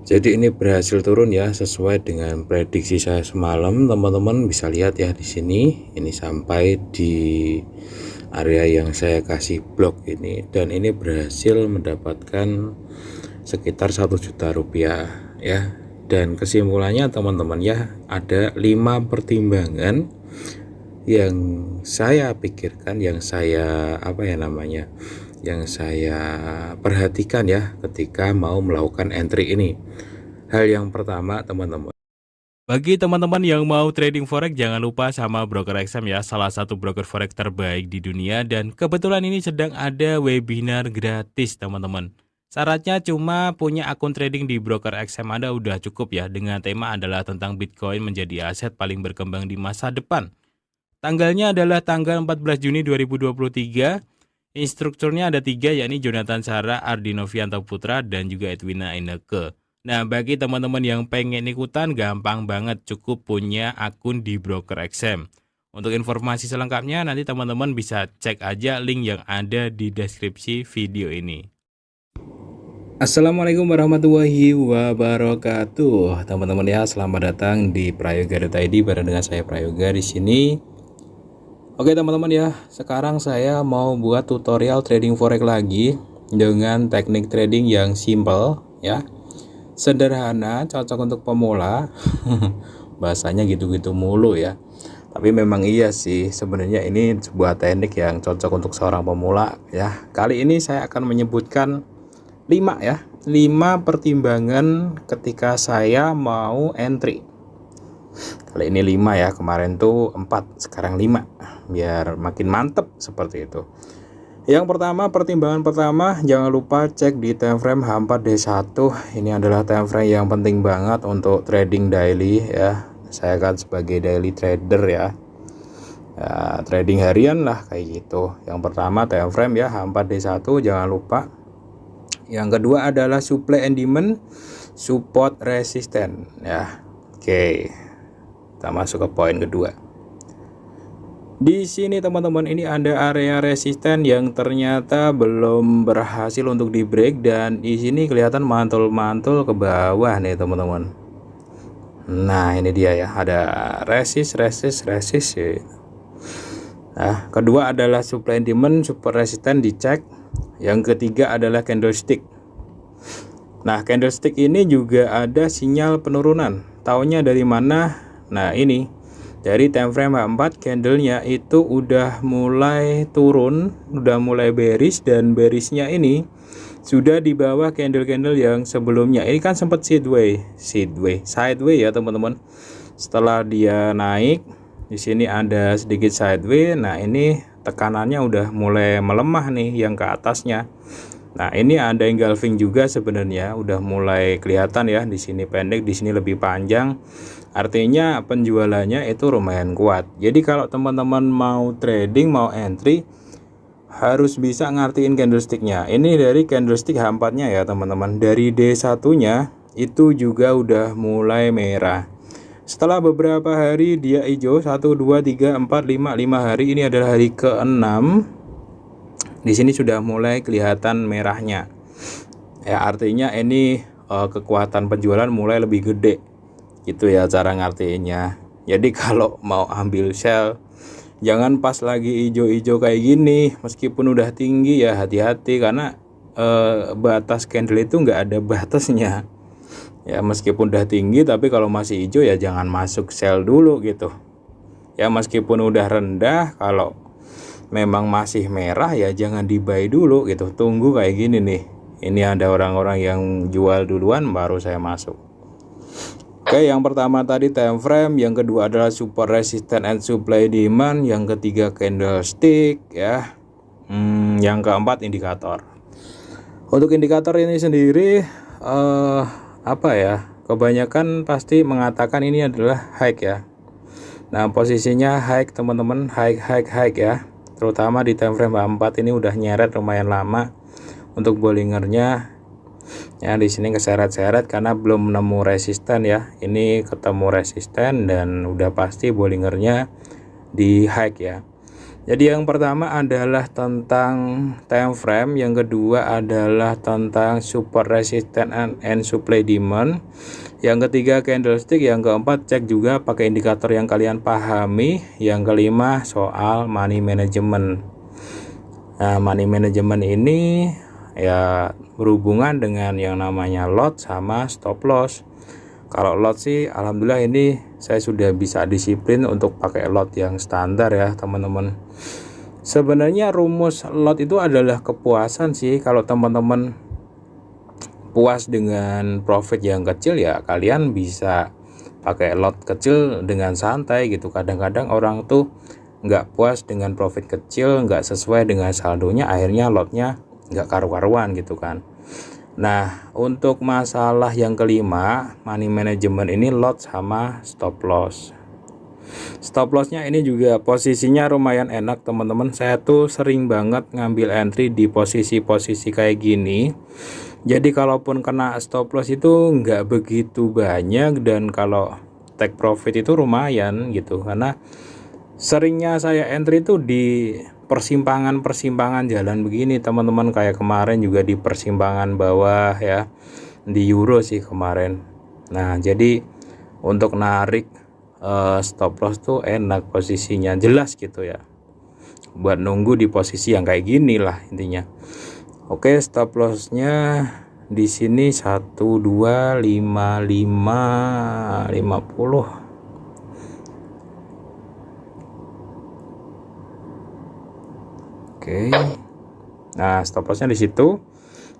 Jadi ini berhasil turun ya, sesuai dengan prediksi saya semalam. Teman-teman bisa lihat ya di sini. Ini sampai di area yang saya kasih blok ini, dan ini berhasil mendapatkan sekitar 1 juta rupiah ya. Dan kesimpulannya teman-teman ya, ada 5 pertimbangan yang saya pikirkan, yang saya yang saya perhatikan ya ketika mau melakukan entry ini. Hal yang pertama teman-teman, bagi teman-teman yang mau trading forex, jangan lupa sama broker XM ya, salah satu broker forex terbaik di dunia, dan kebetulan ini sedang ada webinar gratis teman-teman. Syaratnya cuma punya akun trading di broker XM Anda udah cukup ya, dengan tema adalah tentang Bitcoin menjadi aset paling berkembang di masa depan. Tanggalnya adalah tanggal 14 Juni 2023. Instrukturnya ada 3, yakni Jonathan Sara, Ardi Novianto Putra, dan juga Edwina Ineke. Nah, bagi teman-teman yang pengen ikutan, gampang banget, cukup punya akun di broker XM. Untuk informasi selengkapnya, nanti teman-teman bisa cek aja link yang ada di deskripsi video ini. Assalamualaikum warahmatullahi wabarakatuh. Teman-teman ya, selamat datang di prayoga.id bareng dengan saya Prayoga di sini. Oke teman-teman ya, sekarang saya mau buat tutorial trading forex lagi dengan teknik trading yang simple ya, sederhana, cocok untuk pemula. Bahasanya gitu-gitu mulu ya, tapi memang iya sih, sebenarnya ini sebuah teknik yang cocok untuk seorang pemula ya. Kali ini saya akan menyebutkan 5 pertimbangan ketika saya mau entry. Kali ini 5 ya, kemarin tuh 4, sekarang 5, biar makin mantep seperti itu. Yang pertama, pertimbangan pertama, jangan lupa cek di time frame H4D1. Ini adalah time frame yang penting banget untuk trading daily ya. Saya kan sebagai daily trader ya, trading harian lah kayak gitu. Yang pertama time frame ya, H4D1 jangan lupa. Yang kedua adalah supply and demand, support resisten ya. Oke, kita masuk ke poin kedua. Di sini teman-teman, ini ada area resisten yang ternyata belum berhasil untuk di break, dan di sini kelihatan mantul-mantul ke bawah nih teman-teman. Nah, ini dia ya, ada resist ya. Nah, kedua adalah supply and demand, support resisten dicek. Yang ketiga adalah candlestick. Nah, candlestick ini juga ada sinyal penurunan. Taunya dari mana? Nah, ini dari time frame H4, candlenya itu udah mulai turun, udah mulai bearish, dan bearishnya ini sudah di bawah candle-candle yang sebelumnya. Ini kan sempat sideway ya teman-teman. Setelah dia naik, di sini ada sedikit sideway. Nah, ini tekanannya udah mulai melemah nih yang ke atasnya. Nah, ini ada engulfing juga sebenarnya, udah mulai kelihatan ya, di sini pendek, di sini lebih panjang. Artinya penjualannya itu lumayan kuat. Jadi kalau teman-teman mau trading, mau entry, harus bisa ngertiin candlesticknya. Ini dari candlestick H4-nya ya teman-teman. Dari D1-nya itu juga udah mulai merah. Setelah beberapa hari dia hijau, 1, 2, 3, 4, 5 hari. Ini adalah hari ke-6. Di sini sudah mulai kelihatan merahnya. Ya, artinya ini kekuatan penjualan mulai lebih gede. Gitu ya cara ngartiinnya. Jadi kalau mau ambil sell, jangan pas lagi hijau-hijau kayak gini. Meskipun udah tinggi ya hati-hati, karena batas candle itu nggak ada batasnya. Ya, meskipun udah tinggi, tapi kalau masih hijau ya jangan masuk sell dulu gitu. Ya, meskipun udah rendah, kalau memang masih merah ya jangan di buy dulu gitu. Tunggu kayak gini nih. Ini ada orang-orang yang jual duluan baru saya masuk. Oke, yang pertama tadi time frame, yang kedua adalah support resistance and supply demand, yang ketiga candlestick ya. Yang keempat indikator. Untuk indikator ini sendiri kebanyakan pasti mengatakan ini adalah high ya. Nah, posisinya high teman-teman, high ya. Terutama di time frame H4 ini udah nyeret lumayan lama. Untuk Bollingernya ya di sini keseret-seret karena belum nemu resisten ya. Ini ketemu resisten dan udah pasti Bollingernya di high ya. Jadi yang pertama adalah tentang time frame, yang kedua adalah tentang support resistance and supply demand, yang ketiga candlestick, yang keempat cek juga pakai indikator yang kalian pahami, yang kelima soal money management. Nah, money management ini ya berhubungan dengan yang namanya lot sama stop loss. Kalau lot sih alhamdulillah ini saya sudah bisa disiplin untuk pakai lot yang standar ya teman-teman. Sebenarnya rumus lot itu adalah kepuasan sih. Kalau teman-teman puas dengan profit yang kecil ya kalian bisa pakai lot kecil dengan santai gitu. Kadang-kadang orang tuh nggak puas dengan profit kecil, nggak sesuai dengan saldonya, akhirnya lotnya nggak karu-karuan gitu kan. Nah, untuk masalah yang kelima, money management ini lot sama stop loss. Stop lossnya ini juga posisinya lumayan enak teman-teman. Saya tuh sering banget ngambil entry di posisi-posisi kayak gini. Jadi kalaupun kena stop loss itu nggak begitu banyak, dan kalau take profit itu lumayan gitu. Karena seringnya saya entry itu di persimpangan-persimpangan jalan begini teman-teman, kayak kemarin juga di persimpangan bawah ya, di euro sih kemarin. Nah jadi untuk narik stop loss tuh enak, posisinya jelas gitu ya, buat nunggu di posisi yang kayak gini lah intinya. Oke, stop lossnya di sini 1 2 5 5 50. Oke, nah stop lossnya di situ.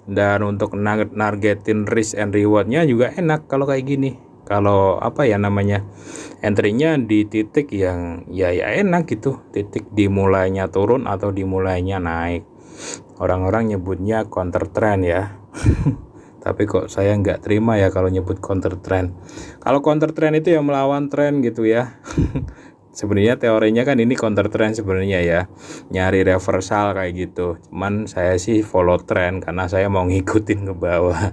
Dan untuk nargetin risk and rewardnya juga enak kalau kayak gini. Kalau apa ya namanya, entry-nya di titik yang ya enak gitu, titik dimulainya turun atau dimulainya naik. Orang-orang nyebutnya counter trend ya. Tapi kok saya nggak terima ya kalau nyebut counter trend. Kalau counter trend itu ya melawan tren gitu ya. Sebenarnya teorinya kan ini counter trend sebenarnya ya, nyari reversal kayak gitu. Cuman saya sih follow trend karena saya mau ngikutin ke bawah.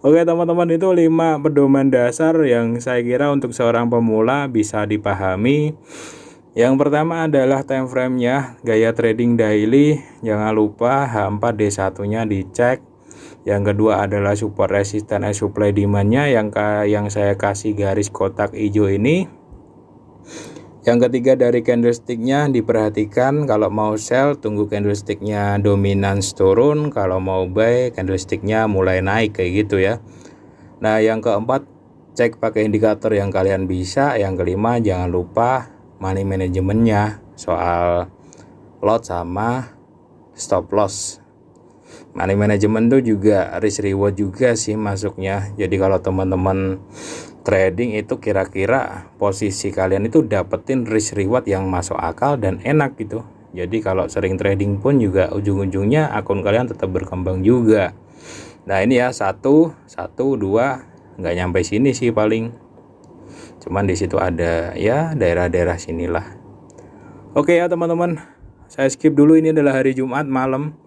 Oke teman-teman, itu 5 pedoman dasar yang saya kira untuk seorang pemula bisa dipahami. Yang pertama adalah time frame-nya, gaya trading daily, jangan lupa H4D1-nya dicek. Yang kedua adalah support resistance and supply demand-nya yang saya kasih garis kotak hijau ini. Yang ketiga dari candlestick-nya diperhatikan, kalau mau sell tunggu candlestick-nya dominance turun, kalau mau buy candlestick-nya mulai naik kayak gitu ya. Nah yang keempat cek pakai indikator yang kalian bisa. Yang kelima jangan lupa money management-nya, soal lot sama stop loss. Money management itu juga risk reward juga sih masuknya. Jadi kalau teman-teman trading itu kira-kira posisi kalian itu dapetin risk reward yang masuk akal dan enak gitu. Jadi kalau sering trading pun juga ujung-ujungnya akun kalian tetap berkembang juga. Nah ini ya 1, 2 nggak nyampe sini sih paling. Cuman di situ ada ya daerah-daerah sinilah. Oke ya teman-teman, saya skip dulu, ini adalah hari Jumat malam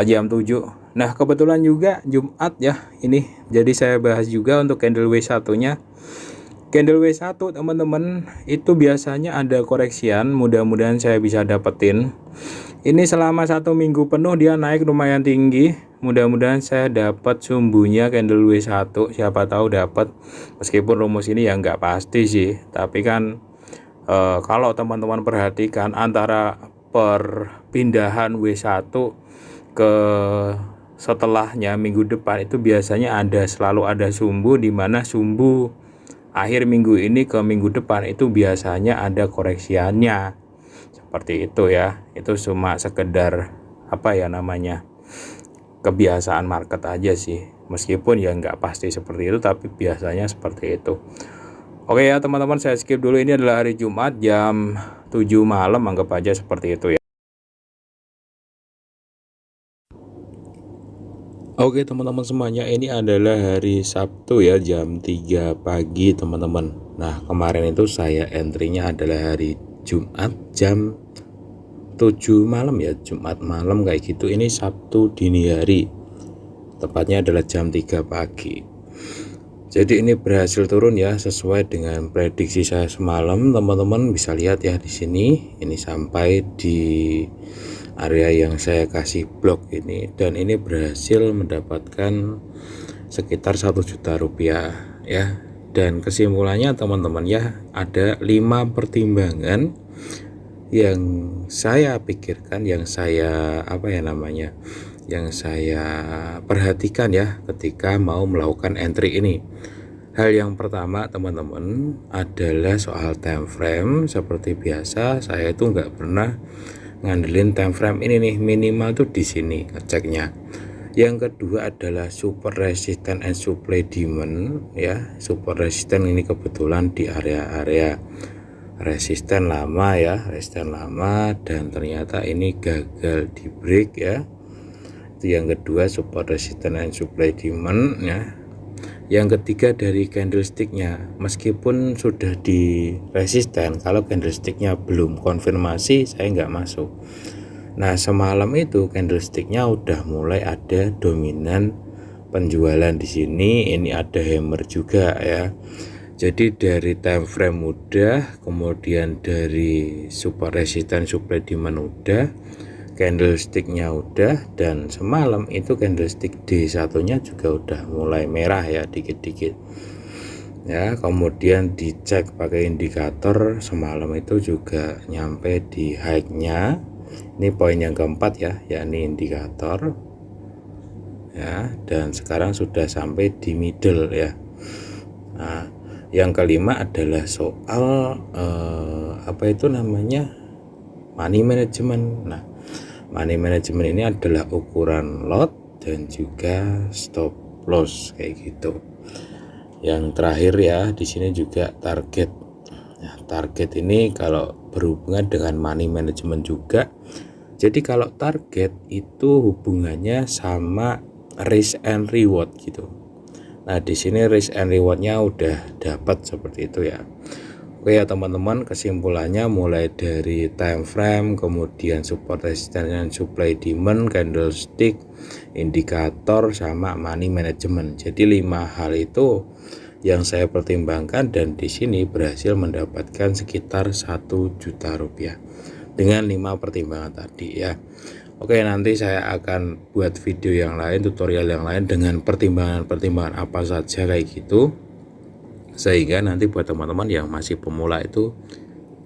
jam 7. Nah kebetulan juga Jumat ya ini, jadi saya bahas juga untuk candle W1 nya. Candle W1 teman-teman itu biasanya ada koreksian, mudah-mudahan saya bisa dapetin. Ini selama 1 minggu penuh dia naik lumayan tinggi, mudah-mudahan saya dapat sumbunya candle W1, siapa tahu dapat. Meskipun rumus ini ya nggak pasti sih, tapi kan kalau teman-teman perhatikan antara perpindahan W1 ke setelahnya minggu depan itu biasanya selalu ada sumbu, di mana sumbu akhir minggu ini ke minggu depan itu biasanya ada koreksiannya seperti itu ya. Itu cuma sekedar apa ya namanya, kebiasaan market aja sih, meskipun ya nggak pasti seperti itu, tapi biasanya seperti itu. Oke ya teman-teman, saya skip dulu, ini adalah hari Jumat jam 7 malam, anggap aja seperti itu ya. Oke teman-teman semuanya, ini adalah hari Sabtu ya, jam 3 pagi teman-teman. Nah kemarin itu saya entry-nya adalah hari Jumat jam 7 malam ya, Jumat malam kayak gitu. Ini Sabtu dini hari, tepatnya adalah jam 3 pagi. Jadi ini berhasil turun ya, sesuai dengan prediksi saya semalam. Teman-teman bisa lihat ya di sini, ini sampai di area yang saya kasih blok ini, dan ini berhasil mendapatkan sekitar 1 juta rupiah ya. Dan kesimpulannya teman-teman ya, ada 5 pertimbangan yang saya pikirkan, yang saya yang saya perhatikan ya ketika mau melakukan entry ini. Hal yang pertama teman-teman adalah soal time frame. Seperti biasa saya itu nggak pernah ngandelin time frame ini nih, minimal tuh di sini ngeceknya. Yang kedua adalah super resistant and supply demand ya. Super resistant ini kebetulan di area-area resisten lama ya, resisten lama, dan ternyata ini gagal di break ya. Itu yang kedua, support resistance and supply demand ya. Yang ketiga dari candlesticknya, meskipun sudah di resisten, kalau candlesticknya belum konfirmasi saya nggak masuk. Nah semalam itu candlesticknya udah mulai ada dominan penjualan di sini. Ini ada hammer juga ya. Jadi dari time frame udah, kemudian dari super resistance supply demand udah, candlesticknya udah, dan semalam itu candlestick D1 nya juga udah mulai merah ya, dikit-dikit ya. Kemudian dicek pakai indikator, semalam itu juga nyampe di high nya. Ini poin yang keempat ya, yakni indikator ya, dan sekarang sudah sampai di middle ya. Nah yang kelima adalah soal money management. Nah money management ini adalah ukuran lot dan juga stop loss kayak gitu. Yang terakhir ya, di sini juga target. Nah, target ini kalau berhubungan dengan money management juga. Jadi kalau target itu hubungannya sama risk and reward gitu. Nah, di sini risk and rewardnya udah dapat seperti itu ya. Oke ya teman-teman, kesimpulannya mulai dari time frame, kemudian support resistance dan supply demand, candlestick, indikator, sama money management. Jadi 5 hal itu yang saya pertimbangkan, dan di sini berhasil mendapatkan sekitar 1 juta rupiah dengan 5 pertimbangan tadi ya. Oke, nanti saya akan buat video yang lain, tutorial yang lain dengan pertimbangan-pertimbangan apa saja kayak gitu, sehingga nanti buat teman-teman yang masih pemula itu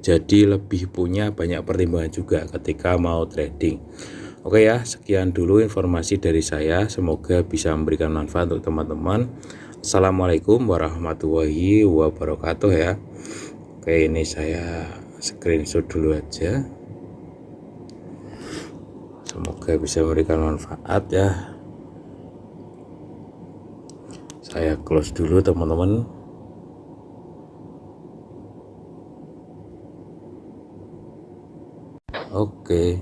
jadi lebih punya banyak pertimbangan juga ketika mau trading. Oke ya, sekian dulu informasi dari saya, semoga bisa memberikan manfaat untuk teman-teman. Assalamualaikum warahmatullahi wabarakatuh ya. Oke, ini saya screenshot dulu aja, semoga bisa memberikan manfaat ya. Saya close dulu teman-teman. Oke.